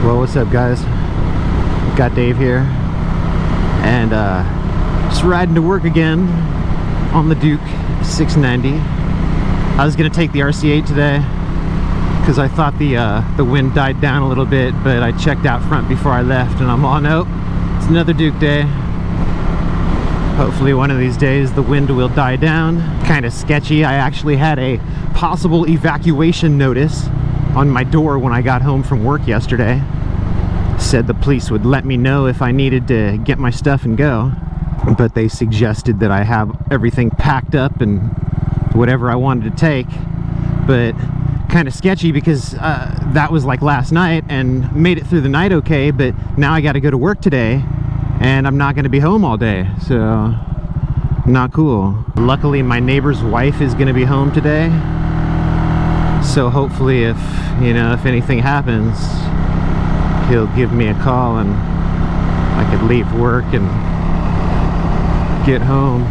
Well, what's up, guys? GotDave here, and just riding to work again on the Duke 690. I was gonna take the RC8 today because I thought the wind died down a little bit, but I checked out front before I left, and I'm all, nope, it's another Duke day. Hopefully one of these days the wind will die down. Kind of sketchy. I actually had a possible evacuation notice on my door when I got home from work yesterday. Said the police would let me know if I needed to get my stuff and go, but they suggested that I have everything packed up and whatever I wanted to take. But kind of sketchy because that was like last night and made it through the night okay, but now I got to go to work today and I'm not going to be home all day, so not cool. Luckily my neighbor's wife is going to be home today, so hopefully if anything happens, he'll give me a call and I could leave work and get home.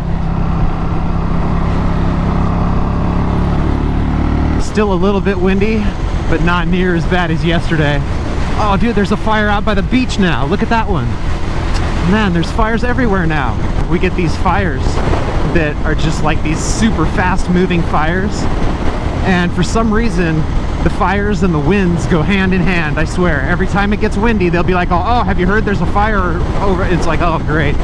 Still a little bit windy, but not near as bad as yesterday. Oh dude, there's a fire out by the beach now. Look at that one. Man, there's fires everywhere now. We get these fires that are just like these super fast moving fires, and for some reason the fires and the winds go hand in hand. I swear, every time it gets windy they'll be like, oh, have you heard there's a fire over? It's like, oh great.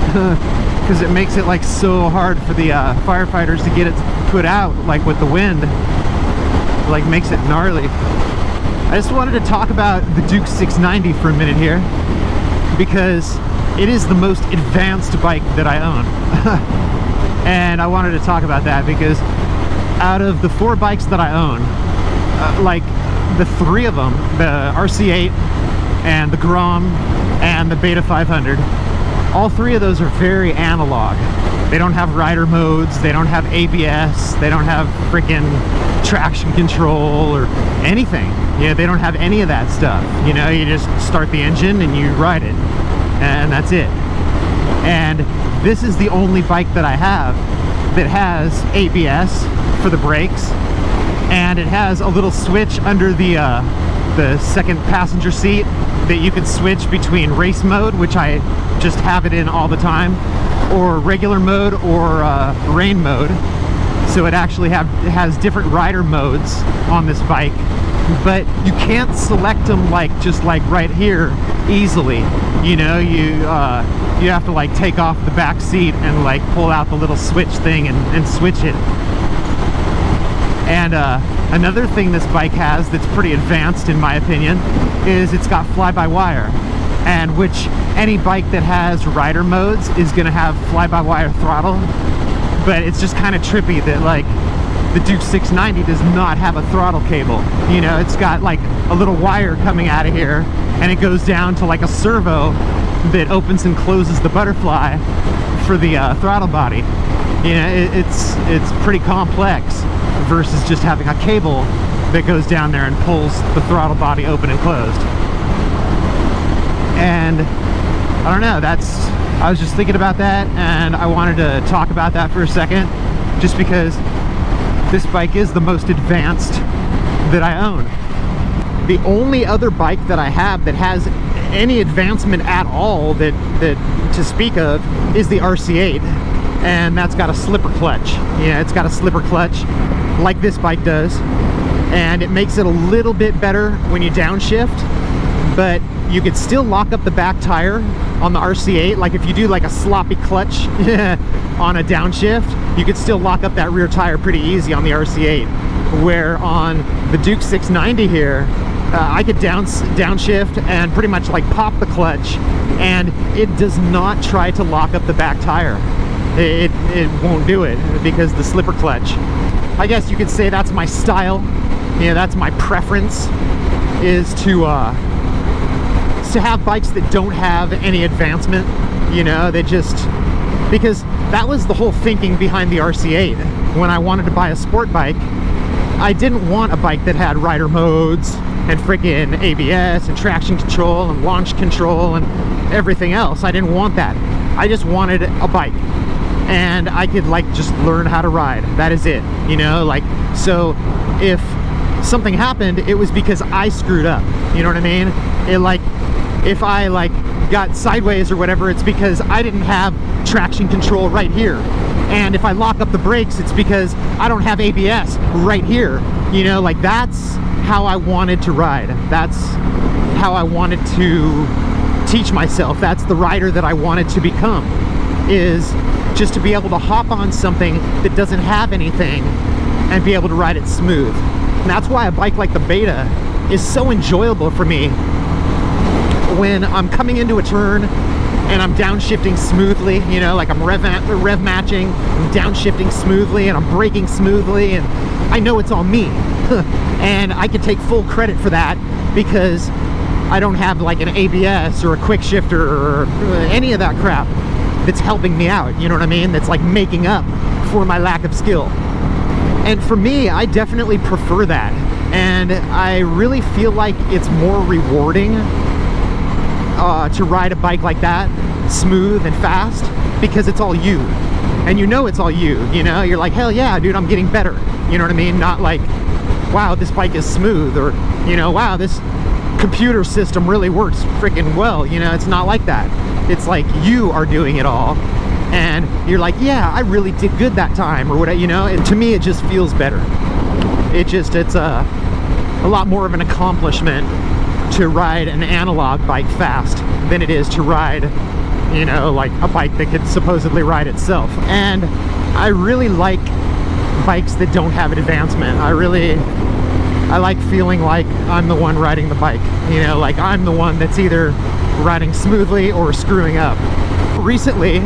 Because it makes it like so hard for the firefighters to get it put out, like with the wind. Like makes it gnarly. I just wanted to talk about the Duke 690 for a minute here, because it is the most advanced bike that I own. And I wanted to talk about that because out of the 4 bikes that I own, like the 3 of them, the RC8 and the Grom and the Beta 500, all 3 of those are very analog. They don't have rider modes, they don't have ABS, they don't have freaking traction control or anything. They don't have any of that stuff. You just start the engine and you ride it, and that's it. And this is the only bike that I have that has ABS for the brakes, and it has a little switch under the second passenger seat that you can switch between race mode, which I just have it in all the time, or regular mode, or rain mode. So it actually has different rider modes on this bike, but you can't select them just like right here easily. You have to like take off the back seat and like pull out the little switch thing and switch it. And another thing this bike has that's pretty advanced in my opinion is it's got fly-by-wire, and which any bike that has rider modes is going to have fly-by-wire throttle. But it's just kind of trippy that like the Duke 690 does not have a throttle cable. It's got like a little wire coming out of here, and it goes down to like a servo that opens and closes the butterfly for the throttle body. It's pretty complex versus just having a cable that goes down there and pulls the throttle body open and closed. And I don't know, I was just thinking about that, and I wanted to talk about that for a second, just because this bike is the most advanced that I own. The only other bike that I have that has any advancement at all that to speak of is the RC8, and that's got a slipper clutch. It's got a slipper clutch like this bike does, and it makes it a little bit better when you downshift, but you could still lock up the back tire on the RC8. Like if you do like a sloppy clutch on a downshift, you could still lock up that rear tire pretty easy on the RC8. Where on the Duke 690 here, I could downshift and pretty much like pop the clutch, and it does not try to lock up the back tire. It won't do it because the slipper clutch. I guess you could say that's my style. That's my preference, is to have bikes that don't have any advancement. They just, because that was the whole thinking behind the RC8. When I wanted to buy a sport bike, I didn't want a bike that had rider modes and freaking ABS and traction control and launch control and everything else. I didn't want that. I just wanted a bike, and I could like just learn how to ride. That is it. So if something happened, it was because I screwed up. You know what I mean? It like, if I like got sideways or whatever, it's because I didn't have traction control right here. And if I lock up the brakes, it's because I don't have ABS right here. You know, like that's how I wanted to ride. That's how I wanted to teach myself. That's the rider that I wanted to become, is just to be able to hop on something that doesn't have anything and be able to ride it smooth. And that's why a bike like the Beta is so enjoyable for me. When I'm coming into a turn and I'm downshifting smoothly, you know, like I'm rev matching, I'm downshifting smoothly, and I'm braking smoothly, and I know it's all me. And I can take full credit for that because I don't have like an ABS or a quick shifter or any of that crap that's helping me out, you know what I mean? That's like making up for my lack of skill. And for me, I definitely prefer that. And I really feel like it's more rewarding to ride a bike like that, smooth and fast, because it's all you. And you know it's all you, you know? You're like, hell yeah, dude, I'm getting better. You know what I mean? Not like, wow, this bike is smooth, or, you know, wow, this computer system really works freaking well. You know, it's not like that. It's like you are doing it all. And you're like, yeah, I really did good that time, or whatever, you know? And to me, it just feels better. It's a lot more of an accomplishment to ride an analog bike fast than it is to ride, you know, like a bike that could supposedly ride itself. And I really like bikes that don't have an advancement. I like feeling like I'm the one riding the bike, you know, like I'm the one that's either riding smoothly or screwing up. Recently,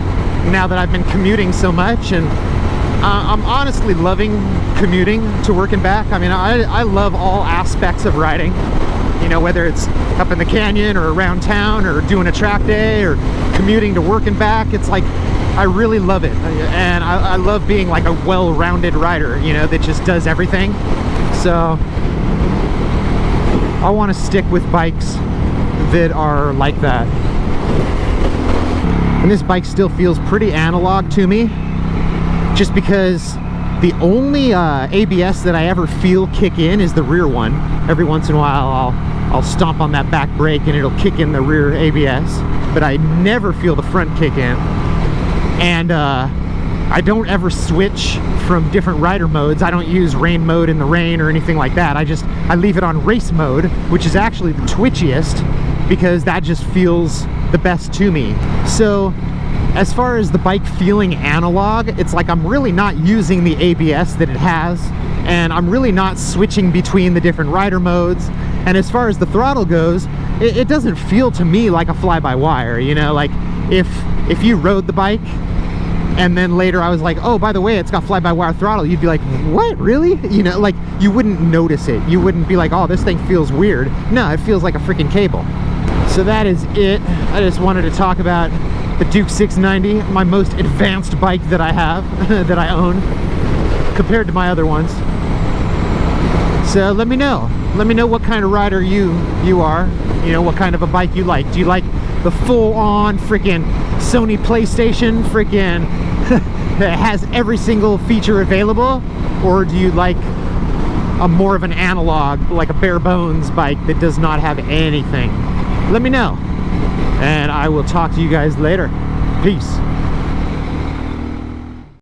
now that I've been commuting so much, and I'm honestly loving commuting to work and back. I mean, I love all aspects of riding. You know, whether it's up in the canyon or around town or doing a track day or commuting to work and back, it's like, I really love it. And I love being like a well-rounded rider, you know, that just does everything. So I want to stick with bikes that are like that. And this bike still feels pretty analog to me, just because the only ABS that I ever feel kick in is the rear one. Every once in a while I'll stomp on that back brake and it'll kick in the rear ABS, but I never feel the front kick in. And I don't ever switch from different rider modes. I don't use rain mode in the rain or anything like that. I leave it on race mode, which is actually the twitchiest, because that just feels the best to me. So as far as the bike feeling analog, it's like I'm really not using the ABS that it has, and I'm really not switching between the different rider modes. And as far as the throttle goes, it doesn't feel to me like a fly-by-wire, you know? Like if you rode the bike and then later I was like, oh, by the way, it's got fly-by-wire throttle, you'd be like, what, really? You know, like you wouldn't notice it. You wouldn't be like, oh, this thing feels weird. No, it feels like a freaking cable. So that is it. I just wanted to talk about the Duke 690, my most advanced bike that I have, that I own, compared to my other ones. So let me know what kind of rider you are, you know, what kind of a bike you like. Do you like the full-on freaking Sony PlayStation freaking that has every single feature available, or do you like a more of an analog, like a bare bones bike that does not have anything? Let me know, and I will talk to you guys later. Peace.